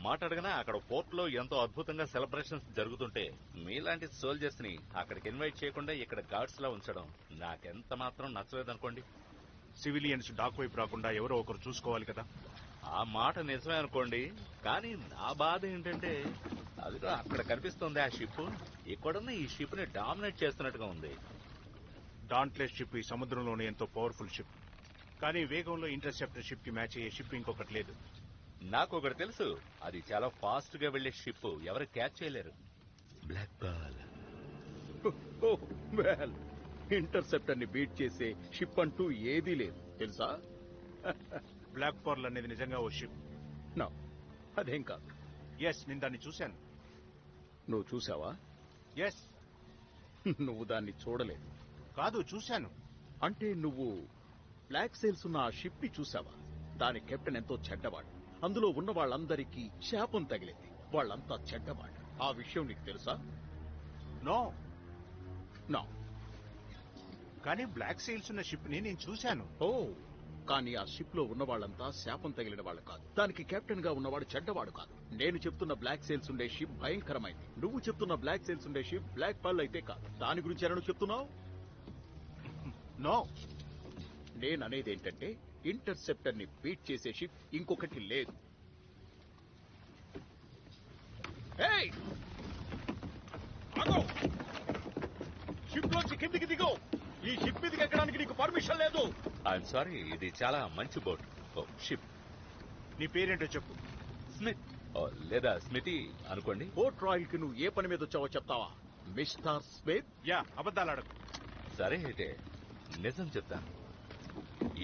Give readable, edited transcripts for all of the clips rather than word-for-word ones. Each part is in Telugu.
మాట అడగనా అక్కడ పోర్ట్ లో ఎంతో అద్భుతంగా సెలబ్రేషన్స్ జరుగుతుంటే మీలాంటి సోల్జర్స్ ని అక్కడికి ఇన్వైట్ చేయకుండా ఇక్కడ గార్డ్స్ లా ఉంచడం నాకెంత మాత్రం నచ్చలేదనుకోండి. సివిలియన్స్ డాక్ వైపు రాకుండా ఎవరో ఒకరు చూసుకోవాలి కదా. ఆ మాట నిజమే అనుకోండి, కానీ నా బాధ ఏంటంటే అదిగో అక్కడ కనిపిస్తుంది ఆ షిప్. ఇక్కడున్న ఈ షిప్ ని డామినేట్ చేస్తున్నట్టుగా ఉంది. డాంట్లెస్ షిప్ ఈ సముద్రంలోనే ఎంతో పవర్ఫుల్ షిప్, కానీ వేగంలో ఇంటర్సెప్టర్ షిప్ కి మ్యాచ్ అయ్యే షిప్ ఇంకొకటి లేదు. నాకు ఒకటి తెలుసు, అది చాలా ఫాస్ట్ గా వెళ్లే షిప్, ఎవరు క్యాచ్ చేయలేరు. Black pearl. ఇంటర్సెప్టర్ ని బీట్ చేసే షిప్ అంటూ ఏదీ లేదు తెలుసా? బ్లాక్ పర్ల్ అనేది నిజంగా ఓ షిప్. నా అదేం కాదు. ఎస్, నేను దాన్ని చూశాను. నువ్వు చూసావా? ఎస్. నువ్వు దాన్ని చూడలేదు. కాదు, చూశాను. అంటే నువ్వు బ్లాక్ సేల్స్ ఉన్న ఆ షిప్ ని చూసావా? దాని కెప్టెన్ ఎంతో చెడ్డవాడు. అందులో ఉన్న వాళ్ళందరికీ శాపం తగిలింది. వాళ్ళంతా చెడ్డవాడు. ఆ విషయం నీకు తెలుసా? నో. నా కానీ బ్లాక్ సెయిల్స్ ఉన్న షిప్ ని నేను చూశాను. ఓ, కానీ ఆ షిప్ లో ఉన్న వాళ్ళంతా శాపం తగిలిన వాళ్ళు కాదు. దానికి కెప్టెన్ గా ఉన్నవాడు చెడ్డవాడు కాదు. నేను చెప్తున్న బ్లాక్ సేల్స్ ఉండే షిప్ భయంకరమైంది. నువ్వు చెప్తున్న బ్లాక్ సేల్స్ ఉండే షిప్ బ్లాక్ పర్ల్ అయితే కాదు. దాని గురించి ఎలా చెప్తున్నావు? నో. నేననేదేంటంటే ఇంటర్సెప్టర్ ని బీట్ చేసే షిప్ ఇంకొకటి లేదు. షిప్ లోంచి కిందికి దిగో. ఈ షిప్ మీదకి ఎక్కడానికి నీకు పర్మిషన్ లేదు. ఐఎమ్ సారీ, ఇది చాలా మంచి బోట్. షిప్. నీ పేరేంటో చెప్పు. స్మిత్ లేదా స్మితి అనుకోండి. పోర్ట్ రాయల్ కి నువ్వు ఏ పని మీద వచ్చావో చెప్తావా మిస్టర్ స్మిత్? యా, అబద్దాలాడకు. సరే అయితే నిజం చెప్తాను.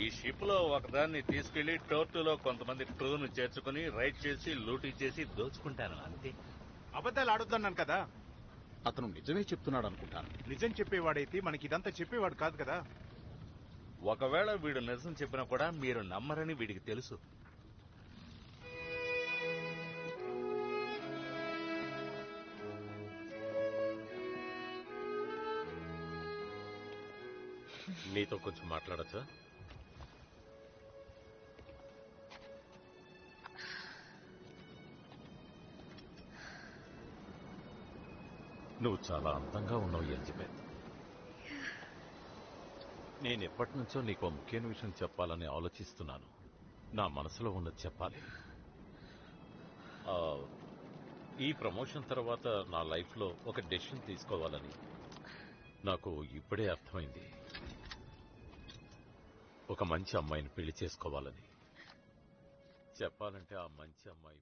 ఈ షిప్ లో ఒకదాన్ని తీసుకెళ్లి టోర్టులో కొంతమంది క్రూను చేర్చుకుని రైడ్ చేసి లూటీ చేసి దోచుకుంటాను, అంతే. అబద్దాలు ఆడొద్దన్నాను కదా. అతను నిజమే చెప్తున్నాడు అనుకుంటాను. నిజం చెప్పేవాడైతే మనకి ఇదంతా చెప్పేవాడు కాదు కదా. ఒకవేళ వీడు నిజం చెప్పినా కూడా మీరు నమ్మరని వీడికి తెలుసు. నీతో కొంచెం మాట్లాడచ్చా? నువ్వు చాలా అందంగా ఉన్నావు ఎలిజబెత్. నేనెప్పటి నుంచో నీకు ముఖ్యమైన విషయం చెప్పాలని ఆలోచిస్తున్నాను. నా మనసులో ఉన్నది చెప్పాలి. ఈ ప్రమోషన్ తర్వాత నా లైఫ్లో ఒక డెసిషన్ తీసుకోవాలని నాకు ఇప్పుడే అర్థమైంది. ఒక మంచి అమ్మాయిని పెళ్లి చేసుకోవాలని. చెప్పాలంటే ఆ మంచి అమ్మాయి